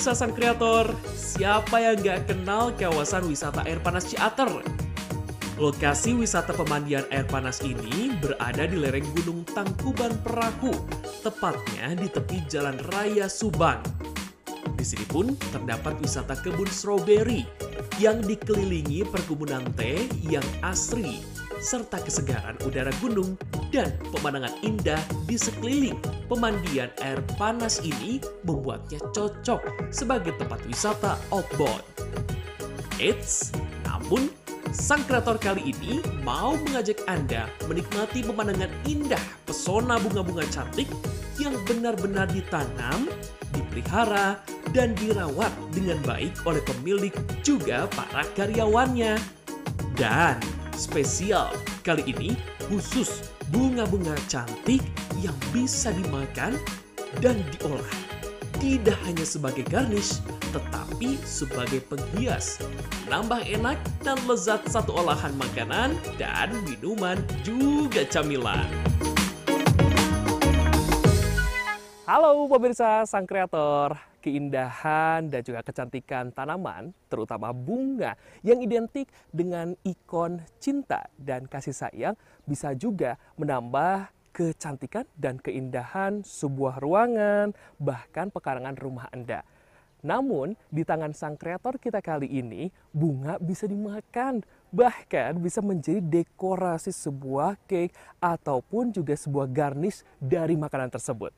pemirsa sang kreator, siapa yang gak kenal kawasan wisata air panas Ciater? Lokasi wisata pemandian air panas ini berada di lereng Gunung Tangkuban Perahu, tepatnya di tepi Jalan Raya Subang. Di sini pun terdapat wisata kebun stroberi yang dikelilingi perkebunan teh yang asri, serta kesegaran udara gunung dan pemandangan indah di sekeliling pemandian air panas ini membuatnya cocok sebagai tempat wisata outbound. Eits, namun sang kreator kali ini mau mengajak Anda menikmati pemandangan indah pesona bunga-bunga cantik yang benar-benar ditanam, dipelihara, dan dirawat dengan baik oleh pemilik juga para karyawannya. Dan spesial kali ini khusus bunga-bunga cantik yang bisa dimakan dan diolah. Tidak hanya sebagai garnish, tetapi sebagai penghias. Nambah enak dan lezat satu olahan makanan dan minuman juga camilan. Halo pemirsa sang kreator, keindahan dan juga kecantikan tanaman, terutama bunga yang identik dengan ikon cinta dan kasih sayang bisa juga menambah kecantikan dan keindahan sebuah ruangan, bahkan pekarangan rumah Anda. Namun, di tangan sang kreator kita kali ini, bunga bisa dimakan, bahkan bisa menjadi dekorasi sebuah cake ataupun juga sebuah garnish dari makanan tersebut.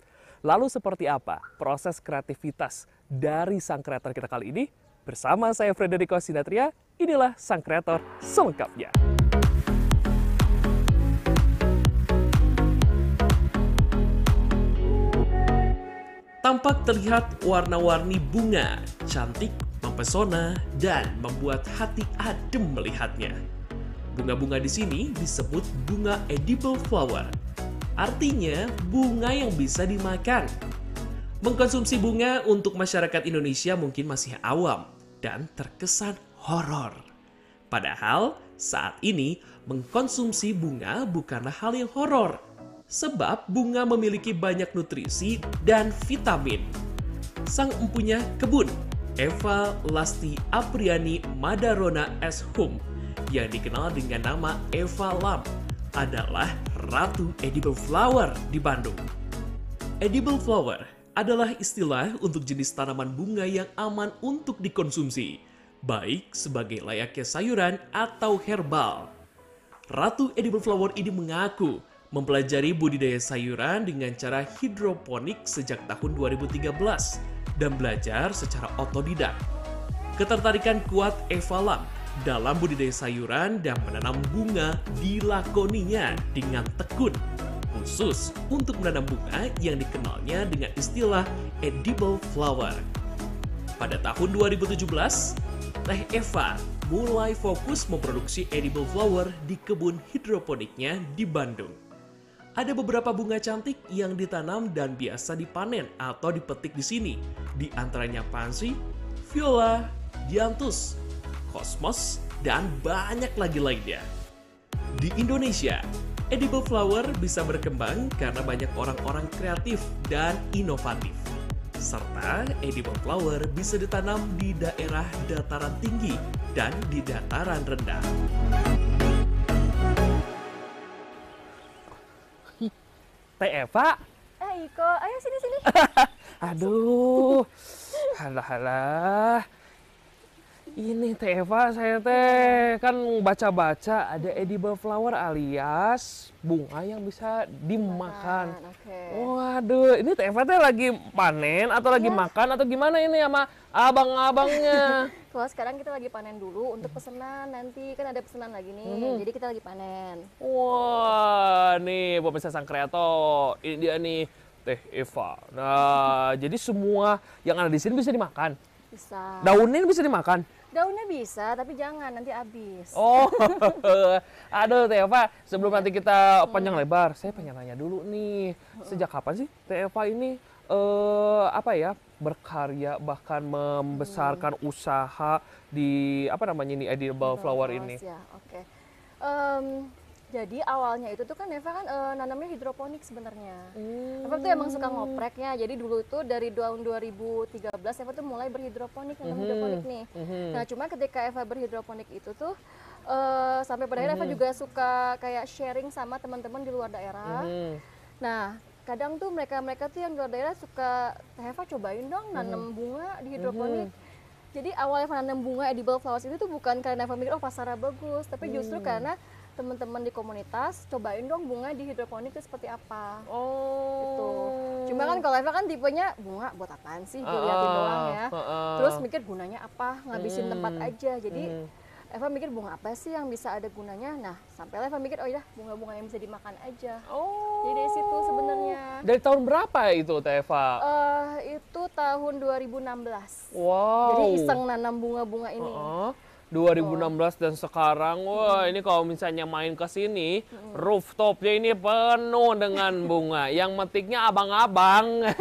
Lalu seperti apa proses kreativitas dari sang kreator kita kali ini? Bersama saya Frederico Sinatria, inilah sang kreator selengkapnya. Tampak terlihat warna-warni bunga, cantik, mempesona, dan membuat hati adem melihatnya. Bunga-bunga di sini disebut bunga edible flower. Artinya bunga yang bisa dimakan. Mengkonsumsi bunga untuk masyarakat Indonesia mungkin masih awam dan terkesan horor. Padahal saat ini mengkonsumsi bunga bukanlah hal yang horor. Sebab bunga memiliki banyak nutrisi dan vitamin. Sang empunya kebun, Eva Lasti Apriani Madarona S. Hum, yang dikenal dengan nama Eva Lam, adalah Ratu Edible Flower di Bandung. Edible flower adalah istilah untuk jenis tanaman bunga yang aman untuk dikonsumsi, baik sebagai layaknya sayuran atau herbal. Ratu Edible Flower ini mengaku mempelajari budidaya sayuran dengan cara hidroponik sejak tahun 2013 dan belajar secara otodidak. Ketertarikan kuat Eva Lam dalam budidaya sayuran dan menanam bunga dilakoninya dengan tekun, khusus untuk menanam bunga yang dikenalnya dengan istilah edible flower. Pada tahun 2017, Teh Eva mulai fokus memproduksi edible flower di kebun hidroponiknya di Bandung. Ada beberapa bunga cantik yang ditanam dan biasa dipanen atau dipetik di sini, di antaranya pansy, viola, dianthus, kosmos, dan banyak lagi lainnya. Di Indonesia, edible flower bisa berkembang karena banyak orang-orang kreatif dan inovatif. Serta edible flower bisa ditanam di daerah dataran tinggi dan di dataran rendah. Teh Eva? Iko, ayo sini. Aduh, halah. Ini Teh Eva, saya teh kan baca-baca ada edible flower alias bunga yang bisa dimakan. Okay. Waduh, ini Teh Eva teh lagi panen atau lagi makan atau gimana ini sama abang-abangnya? Kalau sekarang kita lagi panen dulu untuk pesanan, nanti kan ada pesanan lagi nih, jadi kita lagi panen. Wah, nih pemirsa sang kreator, ini dia nih Teh Eva. Nah, jadi semua yang ada di sini bisa dimakan? Bisa. Daunnya bisa dimakan? Daunnya bisa, tapi jangan, nanti habis. Oh, aduh Teh Eva, sebelum nanti kita panjang lebar, saya pengen nanya dulu nih, sejak kapan sih Teh Eva ini berkarya bahkan membesarkan usaha di edible flower ini? Ya, oke. Jadi awalnya itu tuh kan Eva kan nanamnya hidroponik sebenarnya. Eva tuh emang suka ngopreknya. Jadi dulu itu dari tahun 2013 Eva tuh mulai berhidroponik, nanam hidroponik nih. Nah, cuma ketika Eva berhidroponik itu tuh sampai pada akhirnya Eva juga suka kayak sharing sama teman-teman di luar daerah. Nah, kadang tuh mereka tuh yang di luar daerah suka, Eva cobain dong nanam bunga di hidroponik. Jadi awalnya Eva nanam bunga edible flowers itu tuh bukan karena Eva mikir oh pasarnya bagus, tapi justru karena teman-teman di komunitas cobain dong bunga di hidroponik itu seperti apa. Gitu. Cuma kan kalau Eva kan tipenya bunga buat apaan sih, dilihatin doang ya. Terus mikir gunanya apa, ngabisin tempat aja. Jadi Eva mikir bunga apa sih yang bisa ada gunanya. Nah, sampai Eva mikir oh iya bunga-bunga yang bisa dimakan aja. Jadi dari situ sebenarnya. Dari tahun berapa itu Teh Eva? Itu tahun 2016. Wow. Jadi iseng nanam bunga-bunga ini. 2016 dan sekarang, wah ini kalau misalnya main ke sini, rooftopnya ini penuh dengan bunga. Yang metiknya abang-abang.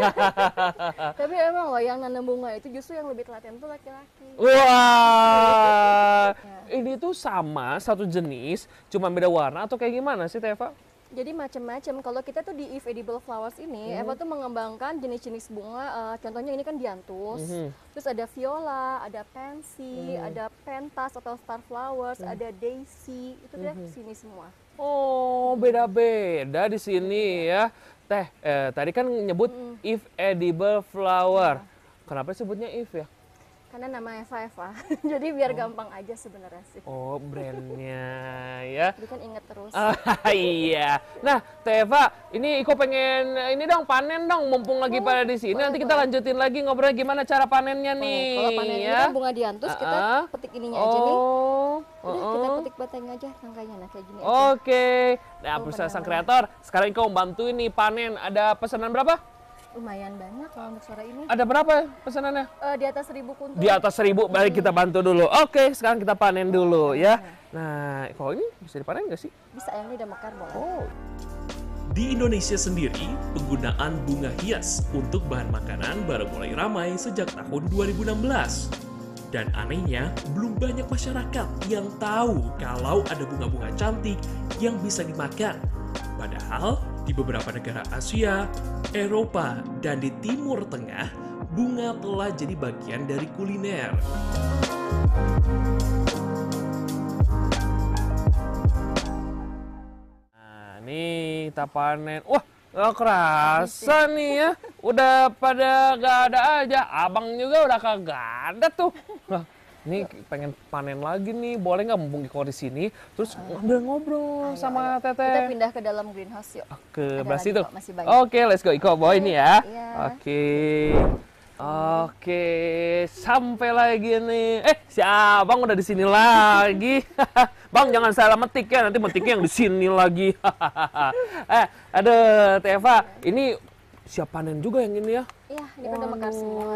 Tapi emang loh yang nanam bunga itu justru yang lebih telaten tuh laki-laki. Wah, ini tuh sama satu jenis, cuma beda warna atau kayak gimana sih Teva? Jadi macam-macam. Kalau kita tuh di If Edible Flowers ini, Eva tuh mengembangkan jenis-jenis bunga. Contohnya ini kan dianthus, terus ada viola, ada pansy, ada pentas atau star flowers, ada daisy. Itu dia sini semua. Oh, beda-beda di sini ya. Teh, tadi kan nyebut If Edible Flower. Kenapa sebutnya If ya? Karena nama Eva. Jadi biar gampang aja sebenarnya sih. Oh, brandnya ya. Jadi kan inget terus. Iya. Nah, Teh Eva, ini Iko pengen ini dong panen dong, mumpung lagi pada di sini. Nanti kita lanjutin lagi ngobrol gimana cara panennya nih. Kalau panen ini kan bunga dianthus, kita petik ininya aja nih. Udah, kita petik batangnya aja, rangkainya nah kayak gini aja. Oke. Nah, perusahaan sang kreator, sekarang Iko bantuin nih panen. Ada pesanan berapa? Lumayan banyak kalau untuk sore ini. Ada berapa pesanannya? Di atas 1000 kuntul. Di atas 1000, baik kita bantu dulu. Oke, sekarang kita panen dulu ya. Nah, kalau ini bisa dipanen nggak sih? Bisa, yang ini udah mekar boleh. Oh. Di Indonesia sendiri, penggunaan bunga hias untuk bahan makanan baru mulai ramai sejak tahun 2016. Dan anehnya, belum banyak masyarakat yang tahu kalau ada bunga-bunga cantik yang bisa dimakan. Padahal, di beberapa negara Asia, Eropa, dan di Timur Tengah, bunga telah jadi bagian dari kuliner. Nah, nih kita panen. Wah, nggak kerasa nih ya. Udah pada gak ada aja. Abang juga udah kagak ada tuh. Nah, ini pengen panen lagi nih. Boleh nggak mumpung Iko di sini? Terus ngobrol-ngobrol sama Teteh. Kita pindah ke dalam greenhouse yuk. Ke Ada belas lagi itu. kok, masih banyak. Oke, let's go. Iko bawa ini ya. Iya. Oke, sampai lagi nih. Si Abang udah di sini lagi. Bang, jangan salah metik ya, nanti metiknya yang di sini lagi. Aduh, Teh Eva, ini siap panen juga yang ini ya? Iya, ini udah mekar semua.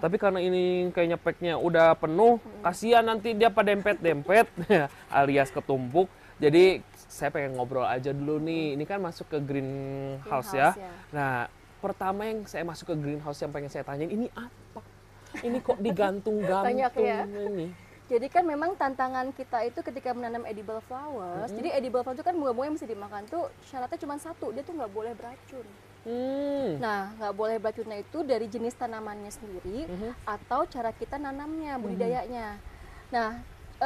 Tapi karena ini kayaknya packnya udah penuh, kasihan nanti dia pada dempet-dempet, alias ketumpuk. Jadi saya pengen ngobrol aja dulu nih. Ini kan masuk ke greenhouse ya. Nah, pertama yang saya masuk ke greenhouse yang pengen saya tanyain, ini apa? Ini kok digantung-gantung Banyak ya. ini? Jadi kan memang tantangan kita itu ketika menanam edible flowers. Jadi edible flowers itu kan bunga-bunga yang mesti dimakan tuh syaratnya cuma satu, dia tuh nggak boleh beracun. Nah, nggak boleh beracunnya itu dari jenis tanamannya sendiri atau cara kita nanamnya, budidayanya. Nah,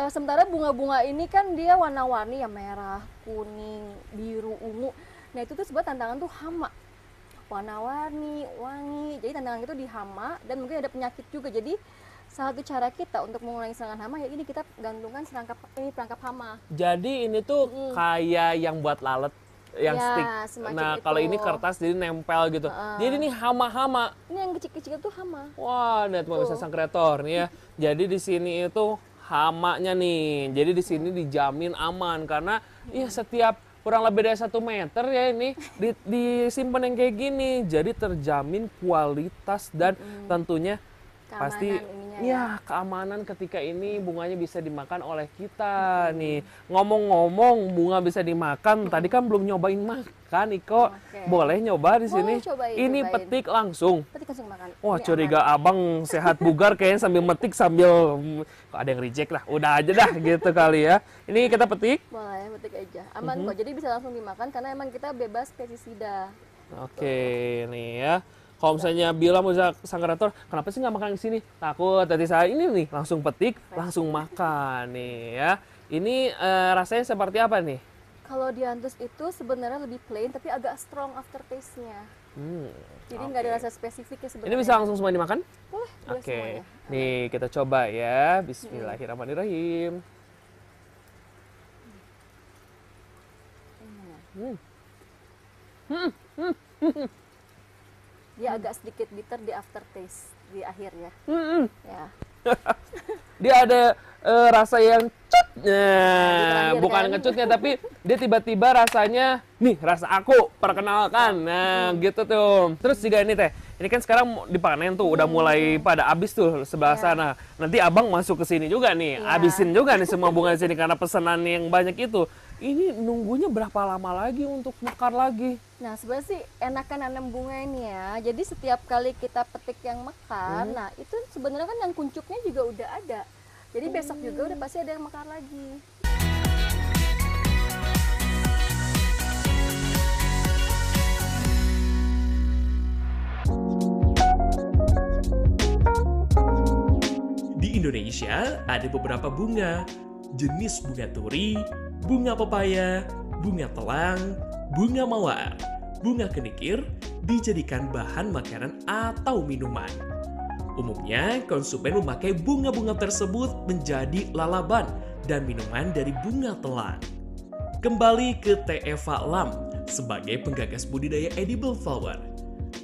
sementara bunga-bunga ini kan dia warna-warni ya, merah, kuning, biru, ungu. Nah, itu tuh sebuah tantangan tuh hama. Warna-warni, wangi. Jadi tantangan itu di hama dan mungkin ada penyakit juga. Jadi salah satu cara kita untuk mengurangi serangan hama ya ini kita gantungkan perangkap hama. Jadi ini tuh kayak yang buat lalat yang Ya, stick. semacam Nah, itu. kalau ini kertas jadi nempel gitu. Jadi ini hama-hama. Ini yang kecil-kecil tuh hama. Wah, lihat bisa sang kreator nih ya. Jadi di sini itu hamanya nih. Jadi di sini dijamin aman karena ya setiap kurang lebih dari 1 meter ya ini disimpan yang kayak gini. Jadi terjamin kualitas dan tentunya pasti ininya ya keamanan ketika ini bunganya bisa dimakan oleh kita nih. Ngomong-ngomong bunga bisa dimakan, tadi kan belum nyobain makan Iko. Boleh nyoba di sini? Cobain, ini cobain. petik langsung. Petik langsung makan. Wah, Ini curiga aman. abang sehat bugar kayaknya sambil metik sambil kok ada yang reject lah. Udah aja dah gitu kali ya. Ini kita petik. Boleh, petik aja. Aman kok. Jadi bisa langsung dimakan karena emang kita bebas pestisida. Oke, nih ya. Kalau misalnya bilang sang kreator, kenapa sih nggak makan di sini? Takut. Tadi saya ini nih langsung petik, langsung makan nih ya. Ini rasanya seperti apa nih? Kalau diantus itu sebenarnya lebih plain tapi agak strong aftertaste-nya. Jadi nggak ada rasa spesifik ya sebenarnya. Ini bisa langsung semua dimakan? Boleh Oke. semuanya. Nih kita coba ya. Bismillahirrahmanirrahim. Dia agak sedikit bitter di aftertaste di akhirnya. Ya. Dia ada rasa yang cut. terakhir Bukan kan? ngecutnya tapi dia tiba-tiba rasanya nih rasa aku perkenalkan. Nah, gitu tuh. Terus juga ini teh. Ini kan sekarang dipanen tuh udah mulai pada habis tuh sebelah sana. Nanti Abang masuk ke sini juga nih. Iya. Habisin juga nih semua bunga di sini karena pesanan yang banyak itu. Ini nunggunya berapa lama lagi untuk mekar lagi? Nah, sebenarnya sih enakan nanam bunga ini ya. Jadi setiap kali kita petik yang mekar, nah itu sebenarnya kan yang kuncupnya juga udah ada. Jadi besok juga udah pasti ada yang mekar lagi. Di Indonesia ada beberapa bunga, jenis bunga turi, bunga pepaya, bunga telang, bunga mawar, bunga kenikir dijadikan bahan makanan atau minuman. Umumnya, konsumen memakai bunga-bunga tersebut menjadi lalaban dan minuman dari bunga telang. Kembali ke Teh Eva Lam sebagai penggagas budidaya edible flower.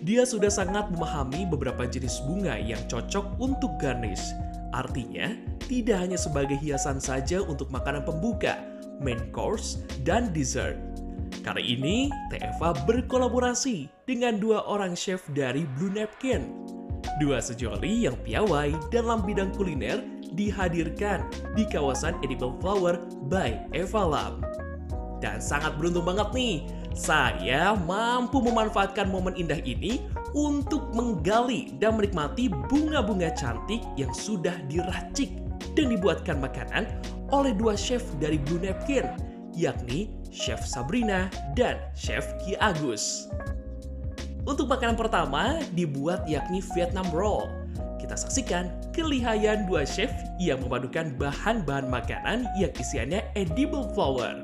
Dia sudah sangat memahami beberapa jenis bunga yang cocok untuk garnish. Artinya, tidak hanya sebagai hiasan saja untuk makanan pembuka, main course, dan dessert. Kali ini, Teh Eva berkolaborasi dengan dua orang chef dari Blue Napkin. Dua sejoli yang piawai dalam bidang kuliner dihadirkan di kawasan Edible Flower by Eva Lam. Dan sangat beruntung banget nih, saya mampu memanfaatkan momen indah ini untuk menggali dan menikmati bunga-bunga cantik yang sudah diracik dan dibuatkan makanan oleh dua chef dari Blue Napkin, yakni Chef Sabrina dan Chef Ki Agus. Untuk makanan pertama dibuat yakni Vietnam Roll. Kita saksikan kelihayan dua chef yang memadukan bahan-bahan makanan yang isiannya edible flower.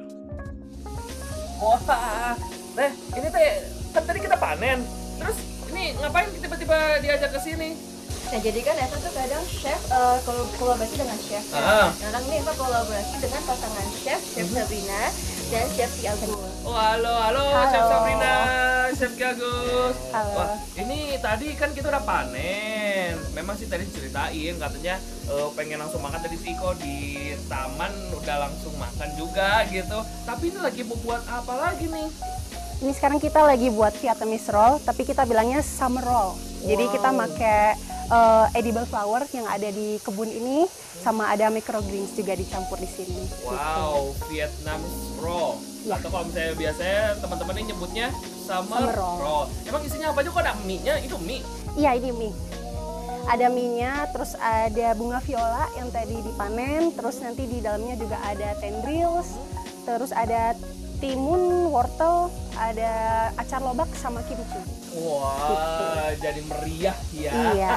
Wah, teh, ini teh kan tadi kita panen. Terus ini ngapain tiba-tiba diajak ke sini? Nah, jadi kan Eva tuh kadang chef kolaborasi dengan chef. Sekarang ini Eva kolaborasi dengan pasangan chef Sabrina dan Chef Ki Agus. Oh, halo, Chef Sabrina, Chef Ki Agus. Halo. Wah, ini tadi kan kita udah panen. Memang sih tadi ceritain katanya pengen langsung makan tadi Tiko di taman udah langsung makan juga gitu. Tapi ini lagi mau buat apa lagi nih? Ini sekarang kita lagi buat Vietnamese roll, tapi kita bilangnya summer roll. Jadi kita pakai edible flower yang ada di kebun ini, sama ada microgreens juga dicampur di sini. Wow, Vietnam roll. Ya. Atau kalau misalnya biasanya teman-teman ini nyebutnya summer Summer roll. roll. Emang isinya apa aja kok ada mie-nya? Itu mie? Iya, ini mie. Ada mie-nya, terus ada bunga viola yang tadi dipanen, terus nanti di dalamnya juga ada tendrils, terus ada timun, wortel, ada acar lobak sama kimchi. Wah, jadi meriah ya. Iya.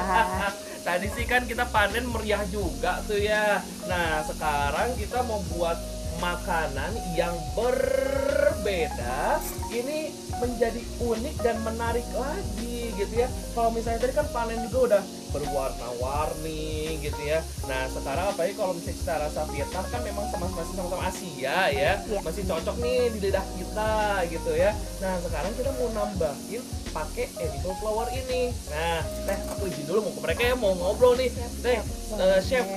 Tadi sih kan kita panen meriah juga tuh ya. Nah, sekarang kita mau buat makanan yang berbeda. Ini menjadi unik dan menarik lagi gitu ya. Kalau misalnya tadi kan panen juga udah berwarna-warni gitu ya. Nah, sekarang apalagi kalau misalnya kita rasa Vietnam kan memang masih sama-sama Asia ya. Iya. Masih cocok nih di lidah kita gitu ya. Nah, sekarang kita mau nambahin pakai edible flower ini. Nah, Teh, aku izin dulu mau ke mereka ya, mau ngobrol nih. Teh, Chef,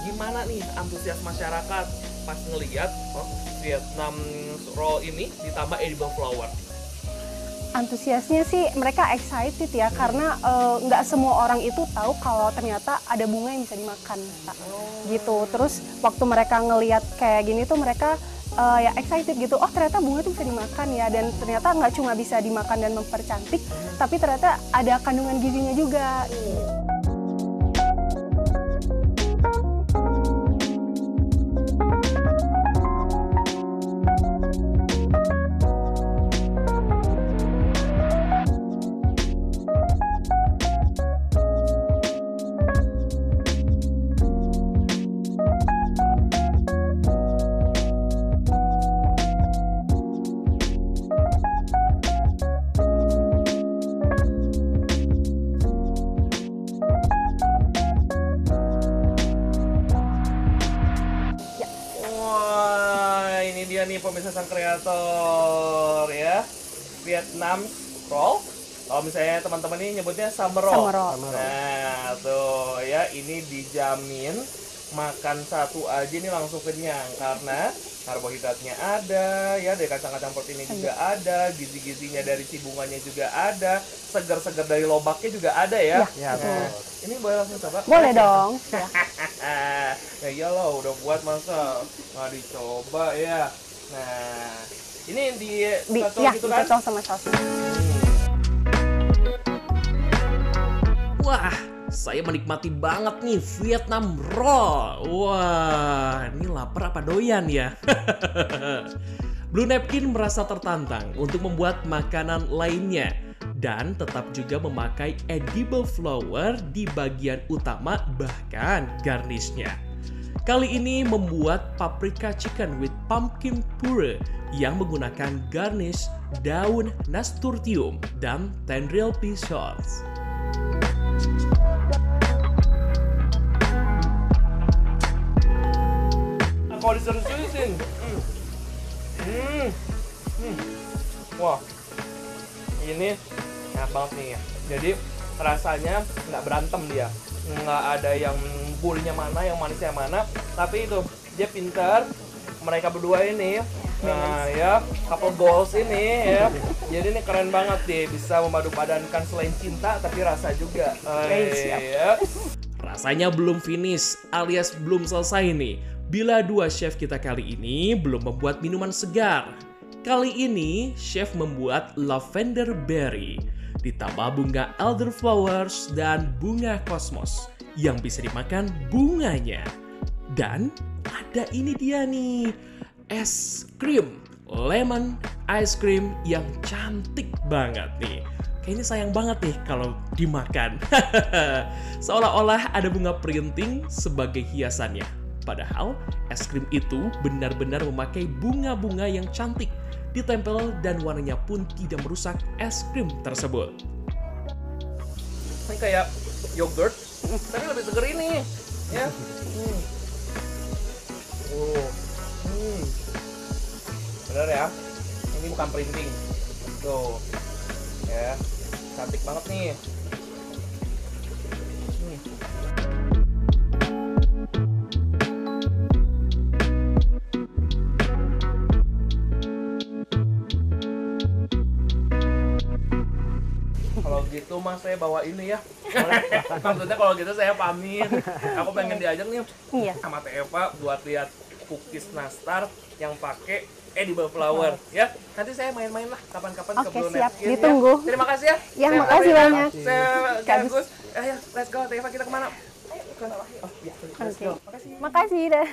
gimana nih antusias masyarakat pas ngelihat Vietnam roll ini ditambah edible flower? Antusiasnya sih mereka excited ya, karena nggak semua orang itu tahu kalau ternyata ada bunga yang bisa dimakan, Kak. Gitu. Terus waktu mereka ngelihat kayak gini tuh mereka ya excited gitu, oh ternyata bunga itu bisa dimakan ya, dan ternyata nggak cuma bisa dimakan dan mempercantik, tapi ternyata ada kandungan gizinya juga. Nih pemirsa sang kreator ya, Vietnam roll. Kalau misalnya teman-teman ini nyebutnya summer roll. Nah tuh ya, ini dijamin makan satu aja ini langsung kenyang karena karbohidratnya ada ya, dari kacang-kacang proteinnya juga ada, gizi-gizinya dari si bunganya juga ada, segar-segar dari lobaknya juga ada ya. Nah, ini boleh langsung coba? Boleh dong. Ya iyalah, udah buat masa nggak dicoba ya. Nah, ini dicocol gitu kan? Dicocol sama saus. Wah, saya menikmati banget nih Vietnam roll. Wah, ini lapar apa doyan ya? Blue Napkin merasa tertantang untuk membuat makanan lainnya dan tetap juga memakai edible flower di bagian utama bahkan garnishnya. Kali ini membuat paprika chicken with pumpkin puree yang menggunakan garnish daun nasturtium dan tendril pea shoots. Kalau diseriusin, wah, ini enak banget nih ya. Jadi rasanya nggak berantem dia, nggak ada yang gurihnya mana, yang manisnya mana, tapi itu dia pintar. Mereka berdua ini, nah ya, couple goals ini ya. Jadi ini keren banget deh, bisa memadupadankan selain cinta tapi rasa juga. Ya. Rasanya belum finish alias belum selesai nih bila dua chef kita kali ini belum membuat minuman segar. Kali ini chef membuat lavender berry ditambah bunga elderflowers dan bunga cosmos yang bisa dimakan bunganya. Dan ada ini dia nih, es krim lemon ice cream yang cantik banget nih. Kayaknya sayang banget nih kalau dimakan. Seolah-olah ada bunga printing sebagai hiasannya. Padahal es krim itu benar-benar memakai bunga-bunga yang cantik ditempel dan warnanya pun tidak merusak es krim tersebut. Ini kayak yogurt, tapi lebih seger ini, ya. Bener ya, ini bukan printing, tuh, ya, cantik banget nih. Kalau gitu mas saya bawa ini ya. Maksudnya kalau gitu saya pamit. Aku pengen diajak nih sama Teh Eva buat lihat cookies nastar yang pakai edible flower ya. Nanti saya main-main lah kapan-kapan ke Blue siap. Napkin. Ditunggu. Ya. Terima kasih ya. Ya, makasih banyak. Saya Agus. Ayo, let's go Teh Eva, kita kemana? Ayo ke bawah. Oh, ya. Let's go. Makasih. Makasih dah.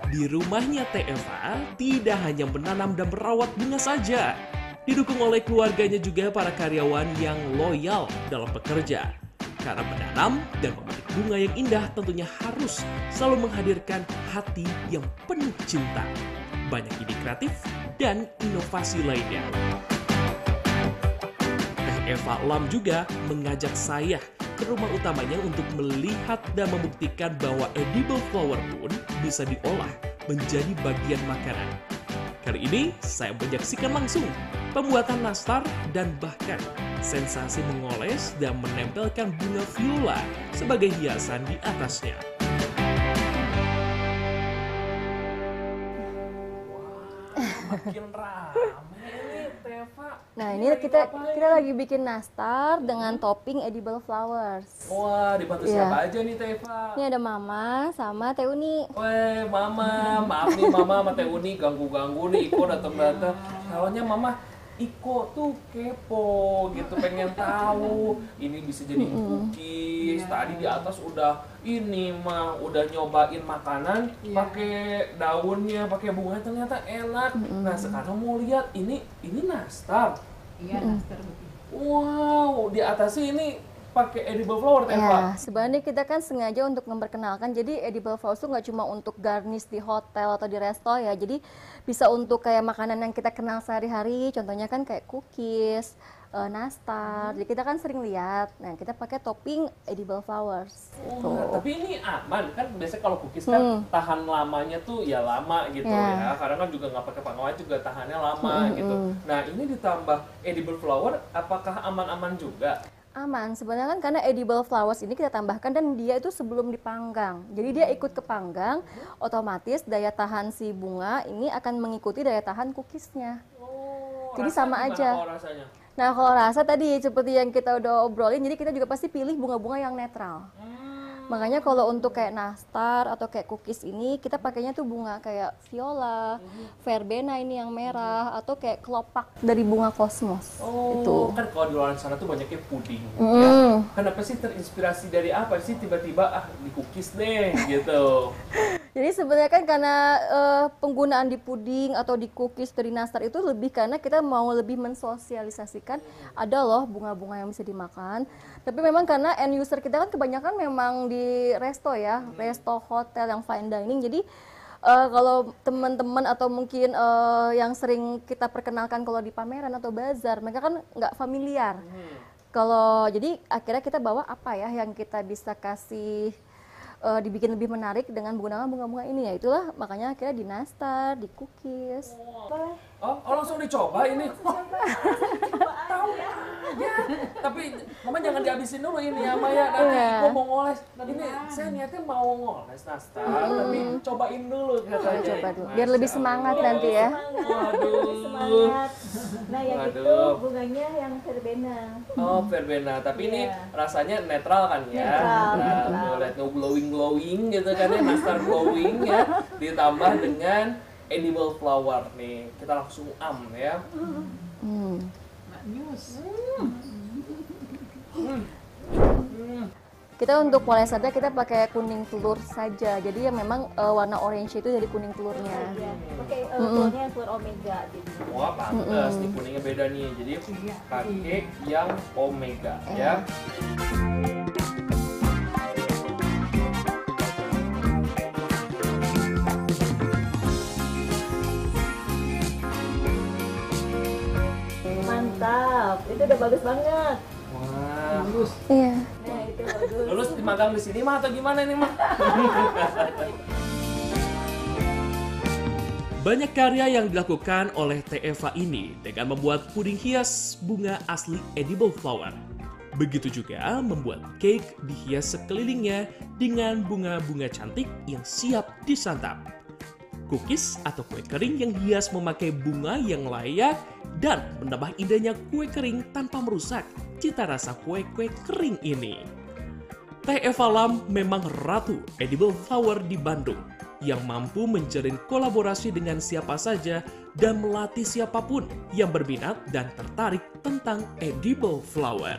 Di rumahnya Teh Eva tidak hanya menanam dan merawat bunga saja. Didukung oleh keluarganya juga para karyawan yang loyal dalam bekerja. Karena menanam dan memetik bunga yang indah tentunya harus selalu menghadirkan hati yang penuh cinta. Banyak ide kreatif dan inovasi lainnya. Teh Eva Lam juga mengajak saya ke rumah utamanya untuk melihat dan membuktikan bahwa edible flower pun bisa diolah menjadi bagian makanan. Kali ini saya menyaksikan langsung pembuatan nastar dan bahkan sensasi mengoles dan menempelkan bunga viola sebagai hiasan di atasnya. Makin rame ini, Teva. Nah, ini kita lagi bikin nastar dengan topping edible flowers. Wah, dibantu Iya. siapa aja nih, Teva? Ini ada Mama sama Teh Uni. Weh, Mama, maaf nih Mama sama Teh Uni ganggu-ganggu nih, Iko datang-datang. Soalnya Mama, Iko tuh kepo gitu, pengen tahu ini bisa jadi cookies. Tadi di atas udah ini mah udah nyobain makanan pakai daunnya, pakai bunganya, ternyata enak. Nah, sekarang mau lihat ini nastar. Iya, nastar betul. Wow, di atasnya ini pakai edible flower, Teva. Ya, sebenarnya kita kan sengaja untuk memperkenalkan. Jadi edible flowers itu nggak cuma untuk garnish di hotel atau di resto ya. Jadi bisa untuk kayak makanan yang kita kenal sehari-hari. Contohnya kan kayak cookies, nastar. Jadi kita kan sering lihat. Nah, kita pakai topping edible flowers. Oh, tapi ini aman kan, biasanya kalau cookies kan tahan lamanya tuh ya lama gitu Ya. ya. Karena kan juga nggak pakai pengawet juga tahannya lama gitu. Nah, ini ditambah edible flower, apakah aman-aman juga? Aman, sebenarnya kan karena edible flowers ini kita tambahkan dan dia itu sebelum dipanggang. Jadi dia ikut kepanggang, otomatis daya tahan si bunga ini akan mengikuti daya tahan cookiesnya. Oh, Jadi rasa sama gimana aja. kalau rasanya? Nah, kalau rasa tadi seperti yang kita udah obrolin, jadi kita juga pasti pilih bunga-bunga yang netral. Makanya kalau untuk kayak nastar atau kayak cookies ini, kita pakainya tuh bunga kayak viola, verbena ini yang merah, atau kayak kelopak dari bunga kosmos. Oh, Itu. kan kalau di luar sana tuh banyaknya puding. Mm. Ya. Kenapa sih terinspirasi dari apa sih tiba-tiba di cookies deh gitu? Jadi sebenarnya kan karena penggunaan di puding atau di cookies atau di nastar itu lebih karena kita mau lebih mensosialisasikan ada loh bunga-bunga yang bisa dimakan. Tapi memang karena end user kita kan kebanyakan memang di resto ya, resto, hotel yang fine dining. Jadi kalau teman-teman atau mungkin yang sering kita perkenalkan kalau di pameran atau bazar, mereka kan nggak familiar. Kalau jadi akhirnya kita bawa apa ya yang kita bisa kasih dibikin lebih menarik dengan menggunakan bunga-bunga ini, ya itulah makanya akhirnya di nastar, di cookies. Oh, langsung dicoba ini. Tahu aja. Tapi Mama jangan dihabisin dulu ini ya, Maya. Nanti Iya. aku mau ngoles. Ini saya niatnya mau ngoles nastar, tapi cobain dulu katanya. Coba dulu, biar lebih semangat nanti ya. Waduh. Semangat. Nah, yang itu Waduh. bunganya yang verbena. Oh, verbena. Tapi ini Iya. rasanya netral kan ya? Netral, Nah, netral. tuh lihat no glowing gitu kan ya, nastar glowing ya. Ditambah dengan edible flower nih. Kita langsung ya. News. Kita untuk polesannya kita pakai kuning telur saja. Jadi yang memang warna orange itu dari kuning telurnya. Ya. Oke, telurnya yang telur omega jadi. Wah, pantas nih kuningnya beda nih. Jadi pakai yang omega ya. Mantap. Itu udah bagus banget. Wah. Iya. Nah, itu bagus. Lulus di magang di sini mah atau gimana nih mah? Banyak karya yang dilakukan oleh Teh Eva ini dengan membuat puding hias bunga asli edible flower. Begitu juga membuat cake dihias sekelilingnya dengan bunga-bunga cantik yang siap disantap. Cookies atau kue kering yang hias memakai bunga yang layak dan menambah indahnya kue kering tanpa merusak cita rasa kue-kue kering ini. Teh Eva Lam memang ratu edible flower di Bandung yang mampu menjalin kolaborasi dengan siapa saja dan melatih siapapun yang berminat dan tertarik tentang edible flower.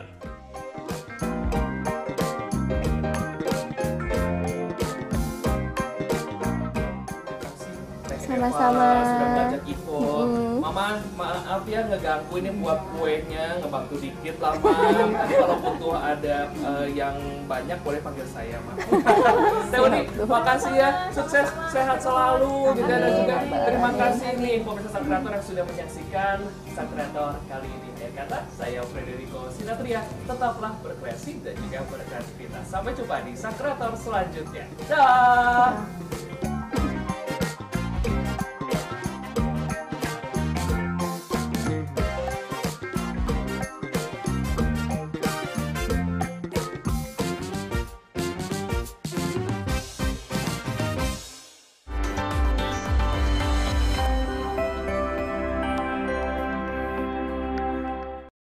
Sama-sama. Sudah ngajak Iko. Mama, maaf ya ngeganggu ini buat kuenya, ngebantu dikit lah, Mam. Nanti kalau butuh ada yang banyak boleh panggil saya, Mam. Teh Uni, makasih ya. Sukses, sehat selalu juga dan juga terima kasih nih pemirsa Sang Kreator yang sudah menyaksikan Sang Kreator kali ini. Ya kata saya Frederico Sinatria, tetaplah berkreasi dan juga berkreativitas. Sampai jumpa di Sang Kreator selanjutnya. Dah.